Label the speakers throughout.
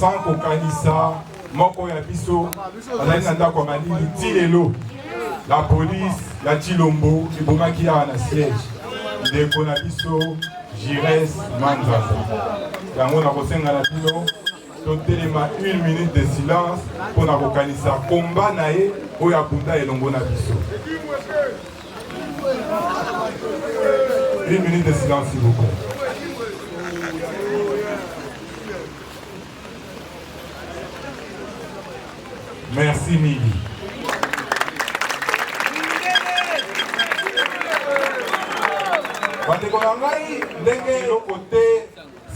Speaker 1: sans kokanisa moko ya biso azali na ndako ya malili ti lelo la police ya Chilombo ebomaki awa na siège ndeko na biso Jires Manzaza yango na kosenga na bino totelema 1 minute de silence mpo na kokanisa komba na ye oyo abunda elongo na biso. 1 minute de silence s'il vous plaît. Merci Mili. Bandeko na ngai ndenge lokote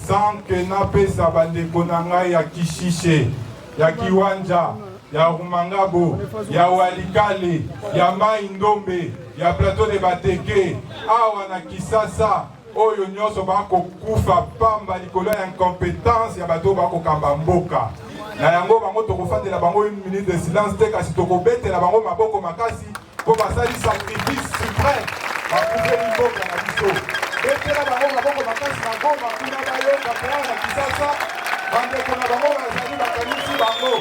Speaker 1: sans que napesa bandeko na ngai ya Kishishe, ya Kiwanja, ya Rumangabo, ya Walikale, ya Mai Ndombe, ya Plateau de Bateke, awa na Kisasa oyo nyonso bakokufa pamba likolo ya incompétence ya bato bakokamba mboka. Na yango bango tokofandela bango 1 minute de silence te kasi tokobetela bango maboko makasi po basali sacrifice suprême bakufeli mboka na biso. Betela bango maboko makasi na Goma kuna bayoka mpeya na Kisasa bandeko na bango bazali bakanisi bango.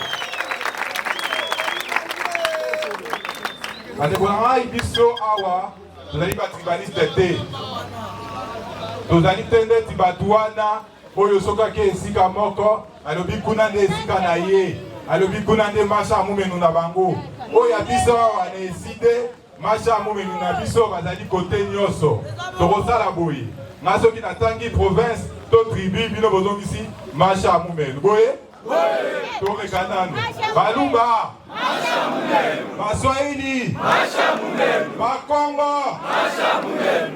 Speaker 1: Bandeko na ngai biso awa tozali batribaliste te. Tozali te ndeti bato wana oyo sokaki esika moko alobi kuna nde esika na ye, alobi kuna nde masha amumenu na bango. Oyo biso awa na eside masha amumenu na biso bazali kote nyonso. Tokosala boye. Nga soki natangi province to tribu bino bozongisi masha amumenu. Boye? Toreka nano. Balumba. Baswahili. Bakongo.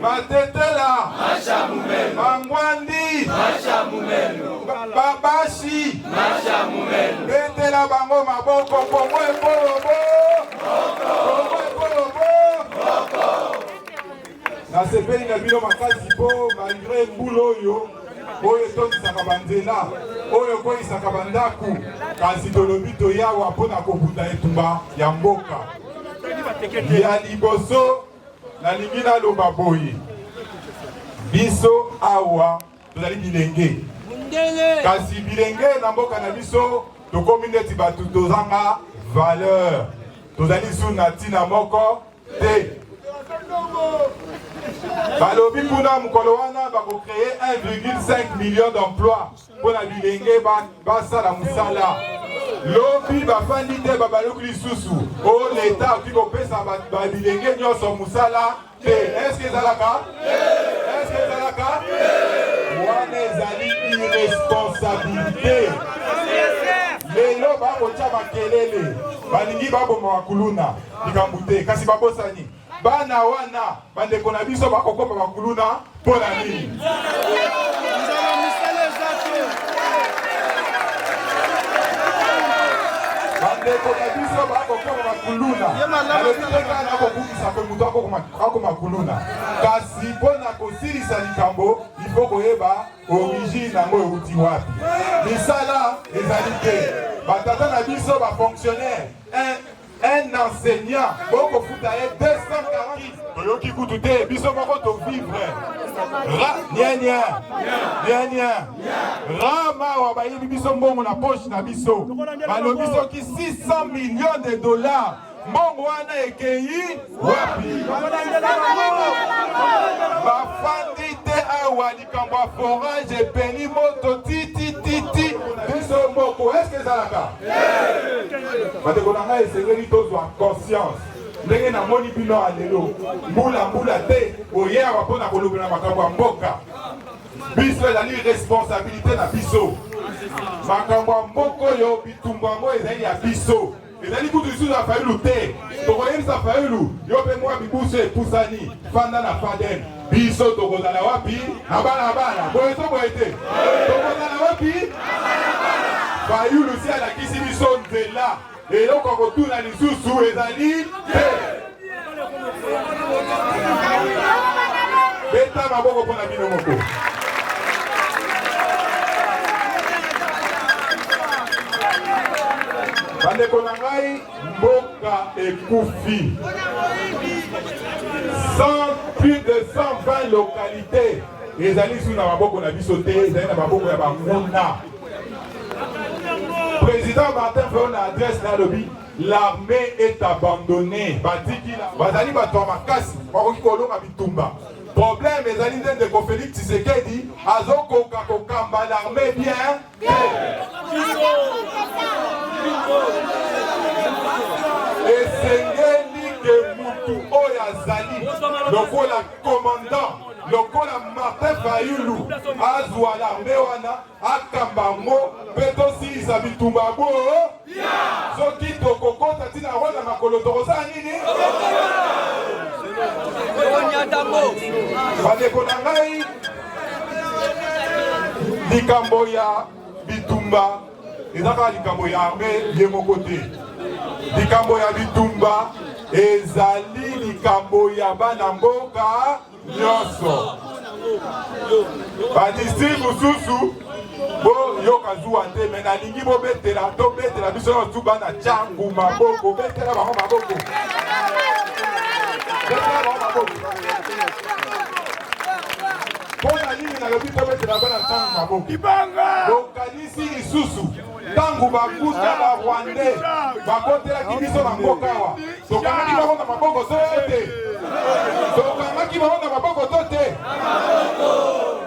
Speaker 1: Batetela. Bangwandi. Babashi. Betela bango maboko kongo ekolobo. Na sepeli na bino makasi po malgré mbulo yo oyo tondisaka banzela oyo koyisaka bandaku kasi tolobi toyawa mpona kobuta etumba ya mboka ya liboso. Nalingi naloba boye biso awa tozali bilenge kasi bilenge na mboka na biso tokomi neti bato tozanga valeur, tozali su na ntina moko te. Balobi kuna mukolo wana bako créer 1,5 million d'emplois pour la bilenge basala musala. Lobi bafandi te babaluki lisusu o l'État qui kopesa ba bilenge nyonso musala te. Est-ce que ezalaka? Est-ce que ezalaka? Wana ezali irresponsabilité. Lelo bakotia makelele balingi baboma bakuluna likambo te kasi babosani. Bana wana bandeko na biso bakokopa bakuluna mpona nini? Bandeko na biso bakokopa bakuluna alobiteka na kokukisa pe mutu akoma kuluna kasi mpona kosilisa likambo ifo koyeba origine yango euti wapi. Misala ezali te. Batata na biso bafonctionnaire un enseignant, beaucoup foutaye 240. Toyoki kutute, biso moko to vivre. Rama wabayi biso mbongo na poche na biso. Balo biso ki 600 millions de dollars. Mbongo wana ekei wapi? Bafandi te awa likambo ya forage epeni moto titi. Biso moko, est-ce que ezalaka? Bandeko na ngai esengeli tozwa conscience. Ndenge na moni bino alelo mbula te oyewa mpona kolobela makambo ya mboka. Biso ezali responsabilité na biso. Makambo ya mboka oyo bitumba yango ezali ya biso. Ezali kutu lisusu ya fayulu te. Tokoyebisa fayulu yo mpe mwa bibuso epusani fanda na faden. Biso tokozala wapi? Na bana. Boye to boye te. Tokozala wapi? Fayulu si alakisi biso nzela. Eloko kotuna lisusu ezali te. Beta maboko mpona bino moko. Bandeko na ngai mboka ekufi. Plus de 120 localités ezali su na maboko na biso te, ezali na maboko ya banguna. Président Martin Fayulu na adresse na lobi l'armée est abandonnée. Batiki bazali bato ya makasi bakoki kolonga bitumba. Problème ezali nde ko Félix Tshisekedi azokoka kokamba l'armée bien te. Esengeli ke mutu oyo azali lokola commandant lokola Martin Fayulu azwa l'armée wana akamba ngo mpe tosilisa bitumba bo soki tokokota ntina wana makolo tokosala nini? Bandeko na ngai likambo ya bitumba ezaka likambo ya armée ye moko te. Likambo ya bitumba ezali likambo ya bana mboka nyonso. Badistrict mosusu boyoka zuwa te me nalingi tobetela biso nyonso bana cangu maboko. Betela bango maboko. Mpona nini nalobi tobetela bana cangu maboko? Bokanisi lisusu tangu bakuta ba Rwandais bakotelaki biso na mboka awa tokangaki bango na maboko te tokangaki bango na maboko to te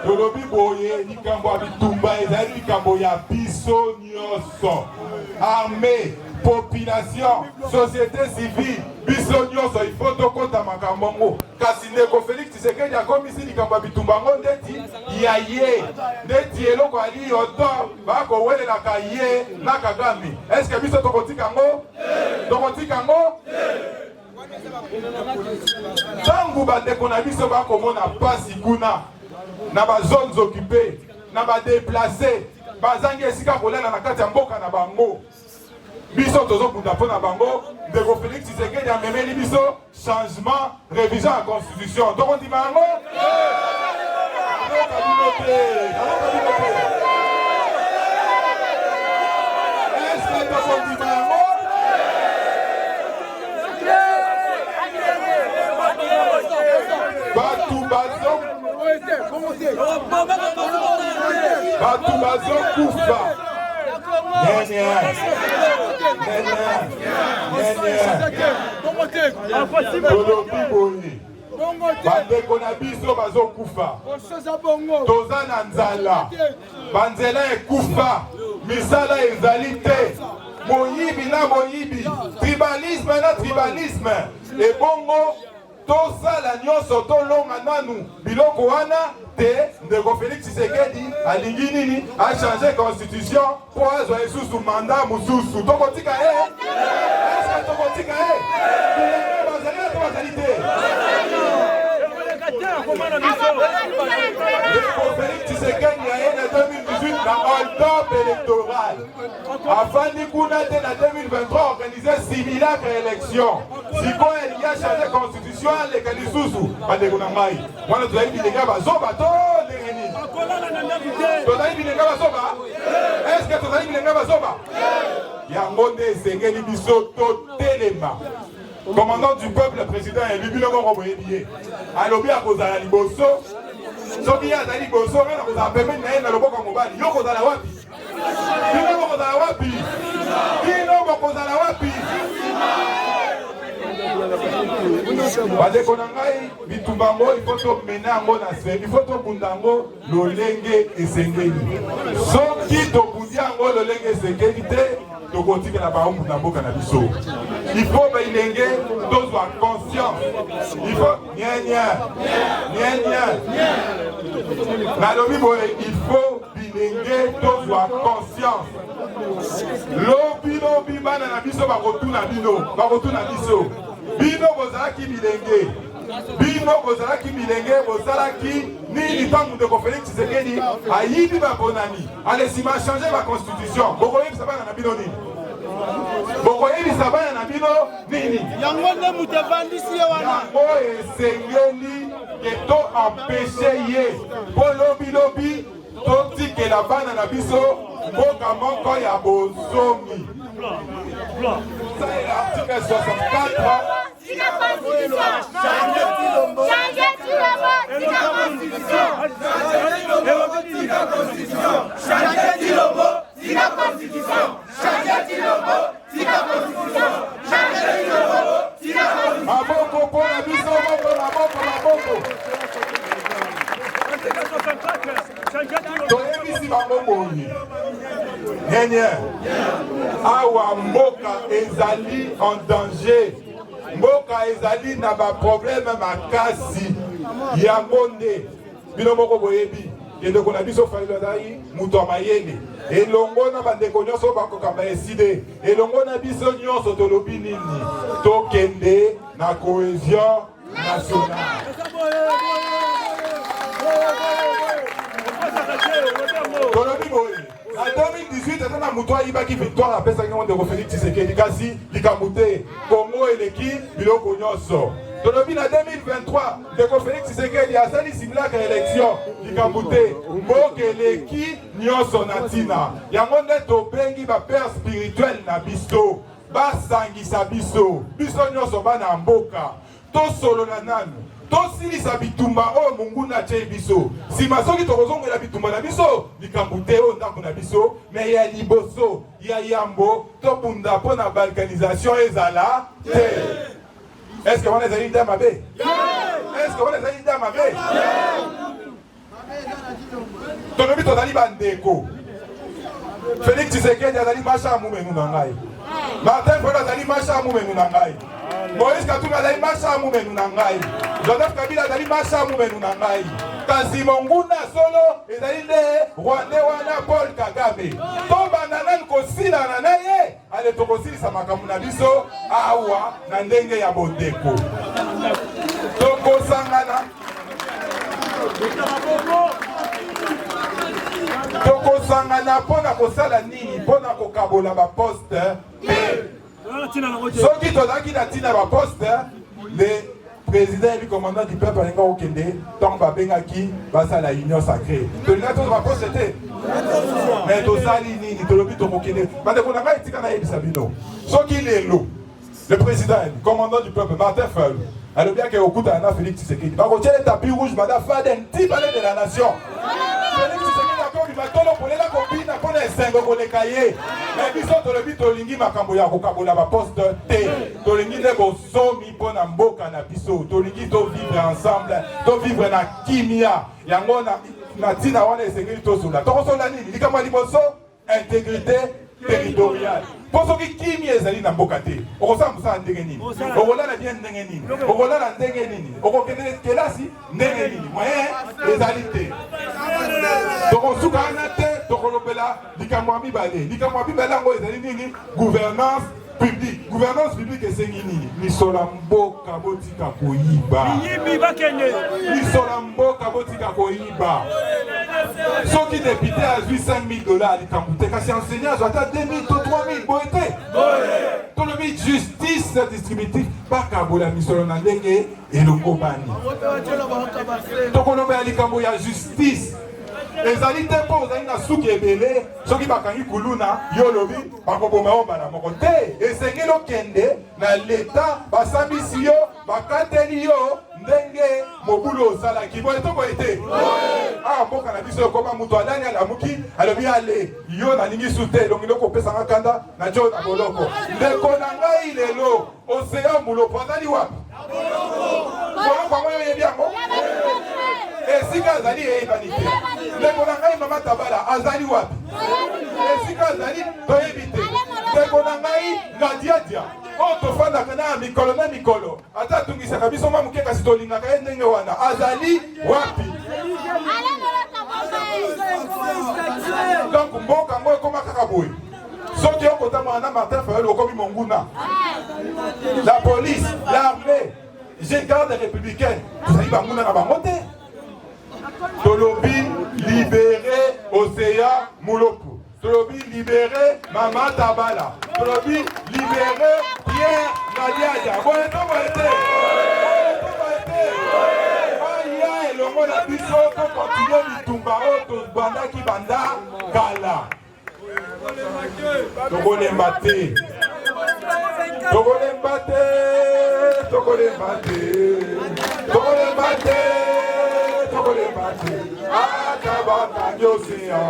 Speaker 1: tolobi boye likambo ya bitumba ezali likambo ya biso nyonso armée population société civile biso nyonso il faut tokota makambo ngo kasi ndeko Félix Tshisekedi akomisi likambo ya bitumba ngo ndeti ya ye ndeti eloko ali oto bakowelelaka ye na Kagame. Est-ce que biso tokotika ngo tangu bandeko na biso bakomona pasi kuna na bazones occupées na badéplacé bazangi esika kolela na kati ya mboka na bango biso tozokunda mpo na bango ndeko Félix Tshisekedi amemeli biso changement révision ya constitution tokondima yango est-ce que tokondima yango batu bazokufa tolobi boye bandeko na biso bazokufa toza na nzala banzela ekufa misala ezali te moyibi na moyibi tribalisme na tribalisme ebongo tosala nyonso tolonga nanu biloko wana te ndeko Félix Tshisekedi alingi nini achange constitution po azwa esusu manda mosusu tokotika ye eske tokotika ye bazali na to bazali te ndeko Félix Tshisekedi aye na 2018 na hold-up électoral afandi kuna te na 2023 organise simulacre élection sikoyo elingi achange constitution aleka lisusu bandeko na ngai wana tozali bilenga bazoba to ndenge nini tozali bilenga bazoba eske tozali bilenga bazoba yango nde esengeli biso totelema commandant du peuple président élu biloko moko boyebi ye alobi akozala liboso soki ye azali liboso ngai nakozala pembeni na ye na loboko ya mobali yo kozala wapi bino bokozala wapi bino bokozala wapi bandeko na ngai bitumba yango ifo tomena yango na se ifo tobunda yango lolenge esengeli soki tobundi yango lolenge esengeli te tokotikela baombu na mboka na biso ifo bailenge tozwa conscience ifo nyanya nalobi boye ifo bilenge tozwa conscience lobi bana na biso bakotuna biso bino bozalaki bilenge bozalaki nini ntango ndeko Félix Tshisekedi ayibi baponami alesima change ba constitution bokoyebisa bana na bino nini yango nde moto evandisi ye wana yango esengeli ke to empêche ye mpo lobi totikela bana na biso mboka moko ya bonsomi article 64 maboko mpona biso maboko toyebisi bango boye nyenye awa mboka ezali en danger mboka ezali na baproblème makasi yango nde bino moko boyebi endeko na biso Fayulu azali moto ya mayele elongo na bandeko nyonso bakokamba eside elongo na biso nyonso tolobi nini tokende na cohésion nationale tolobi boye na 2018 ata na moto ayibaki victoire apesaki ngo ndeko Félix Tshisekedi kasi likambo te Kongo eleki biloko nyonso tolobi na 2023 ndeko Félix Tshisekedi asali simulacre élection likambo te mboka eleki nyonso na ntina yango nde tobengi bapère spirituel na biso basangisa biso nyonso bana mboka tosolola nanu tosilisa bitumba oyo monguna atie biso nsima soki tokozongela bitumba na biso likambo te oyo ndako na biso me ya liboso ya yambo tobunda mpo na balkanisation ezala te. Est-ce que wana ezali nde mabe? Est-ce que wana ezali nde mabe? tolobi tozali bandeko. Félix Tshisekedi azali masha mumenu na ngai, Martin Fayulu azali masha mumenu na ngai, Moïse Katumbi azali masha mumenu na ngai, Joseph Kabila azali masha mumenu na ngai, kasi monguna solo ezali nde rwande wana Paul Kagame. Tobanda nani kosilana na ye ale tokosilisa makambo na biso awa na ndenge ya bondeko. Tokosangana mpona kosala nini? Mpona kokabola baposte te. Soki tozalaki na ntina baposte, le président et le commandant du peuple alinga okende ntango babengaki basala union sacrée. Tolinga toza baposte te. Mais tozali nini? Tolobi tokokende bandeko na ngai etika nayebisa bino. Soki lelo le président et le commandant du peuple Martin Fayulu alobi ake okutana na Félix Tshisekedi bakotia le tapis rouge bada faden ti palais de la nation. Félix Tshisekedi akomi batolo kolela kobina mpona esengo koleka ye. Mais biso tolobi tolingi makambo ya kokabola baposte te. Tolingi nde bosomi mpona mboka na biso. Tolingi tovivre ensemble, tovivre na kimia. Yango na ntina wana esengeli tosola. Tokosola nini? Likambo ya liboso intégrité territoriale. Pour ceux qui kimi ezali na mboka te, okosala mosala ndenge nini? Okolala bien ndenge nini? Okolala ndenge nini? Okokende kelasi ndenge nini? Moyen ezali te. Tokosuka ana te, tokolobela likambo ya mibale. Likambo ya mibale yango ezali nini? Gouvernance publique. Gouvernance publique esengi nini? Misola mboka botika koyiba. Misola mboka botika koyiba. Soki député a 800 000 $, likambo te kasi enseignant azwa ata 2 000 to 3 000 boye te. Tolobi justice distributive bakabola misolo na ndenge elongo bani. Tokolobela likambo ya justice ezali te mpo ozali na suki ebele soki bakangi kuluna yo lobi bakoboma yo mbala moko te. Esengeli okende na leta basambisi yo bakateli yo ndenge mobulu osalaki boye to boye te. Mboka na biso ekoma moto alani alamuki alobi ale yo nalingi su te elongi okopesanga kanda na jo na boloko. Ndeko na ngai lelo osea mulopo azali wapi? Boloko yango yoyebi yango? Esika azali eyebani te. Ndeko na ngai mama Tabala azali wapi? Esika azali toyebi te. Ndeko na ngai Nadiadia oyo tofandaka na mikolo na mikolo ata atungisaka biso mwa moke kasi tolingaka ye ndenge wana azali wapi? Donc mboka ngo ekoma kaka boye. Soki okotamwana na Martin Fayulu okomi monguna. La police, l'armée, j'ai garde républicaine. Tozali banguna na bango te. Tolobi libéré Osea Mulopu. Tolobi libéré Mama Tabala. Tolobi libéré Pierre Nadiadia. Boye to boye te. Aya elongo na biso to continue bitumba oyo tobandaki banda kala. Tokolemba te. Tokolemba te. Tokolemba te. Tokolemba te. Tokolemba te. Atabaka nyosea.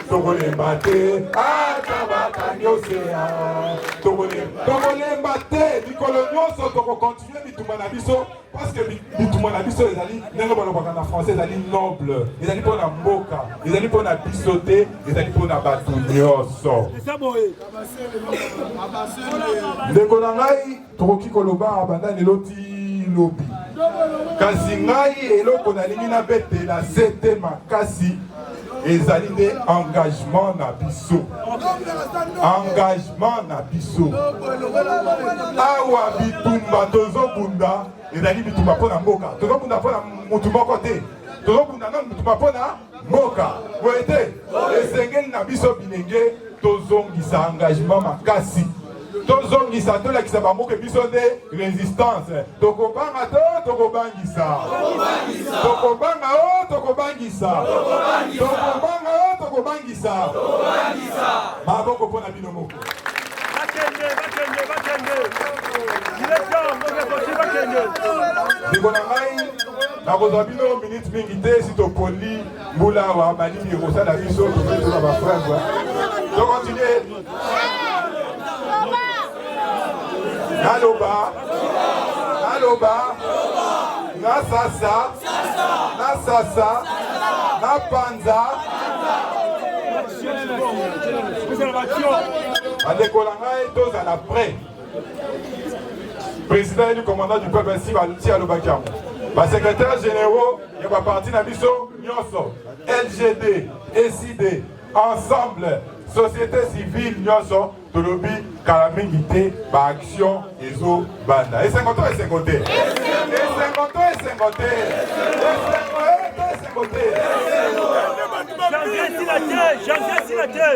Speaker 1: Tokolemba te. Atabaka nyosea. Tokolemba te. Mikolo nyonso toko continue bitumba na biso parce que bitumba na biso ezali ndenge balobaka na français ezali noble. Ezali mpona mboka. Ezali mpona biso te. Ezali mpona bato nyonso. Ndeko na ngai tokoki koloba banda leloti lobi. Kasi ngai eloko nalingi nabetela sete makasi ezali nde engagement na biso. Engagement na biso. Awa bitumba tozobunda ezali bitumba mpona mboka. Tozobunda mpona mutu moko te. Tozobunda na mutu mpona mboka. Boye te esengeli na biso bilenge tozongisa engagement makasi. Tozongisa tolakisa bamboka biso nde résistance. Tokobanga to tokobangisa. Tokobanga o tokobangisa. Tokobanga o tokobangisa. Maboko mpona bino moko. Ndeko na ngai nakozwa bino minute mingi te si topoli mbula wa malili ekosala biso topetola bafrère to continue naloba nasasa napanza bandeko na ngai tozala prêt. Président du commandant du peuple ainsi Valuti Alobakam. Secrétaire généraux, il y a parti na biso Nyoso, LGD, SID, ensemble, société civile Nyoso, Tolobi, Kalamingité, Action, Ezo, Banda. Et 50 ans et 50 ans. Et 50 ans et 50 ans. Janvier Silaté,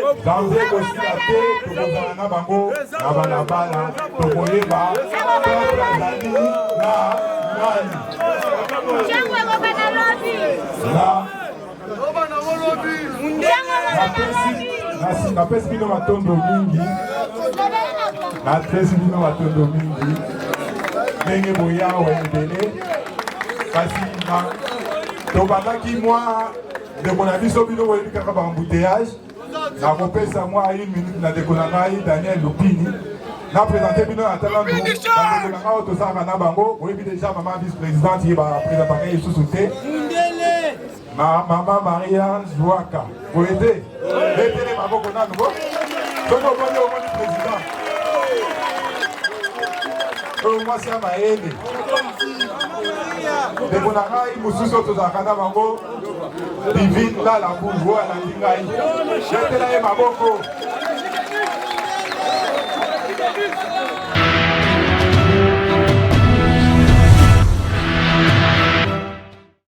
Speaker 1: Tokozana Bango, Nabalabala, Tokoyeba, Nani, napesi bino matondo mingi ndenge boyawa ebele kasi tobandaki mwa ndeko na biso bino boyebi kaka baembouteillage nakopesa mwa 1 minute na ndeko na ngai Daniel Lupini naprésente bino na talandu bandeko na ngai oyo tosalaka na bango oyebi deja mama vice-présidente ye baprésentaka lisusu te Mama Maria Zouaka. Vous aidez? Mettez maboko na nouveau. Sono omoni président. Moi c'est Maëlle. De bonara imususo tozaka na bango. Divine la la bourgeois na ndingai. Mettez la maboko.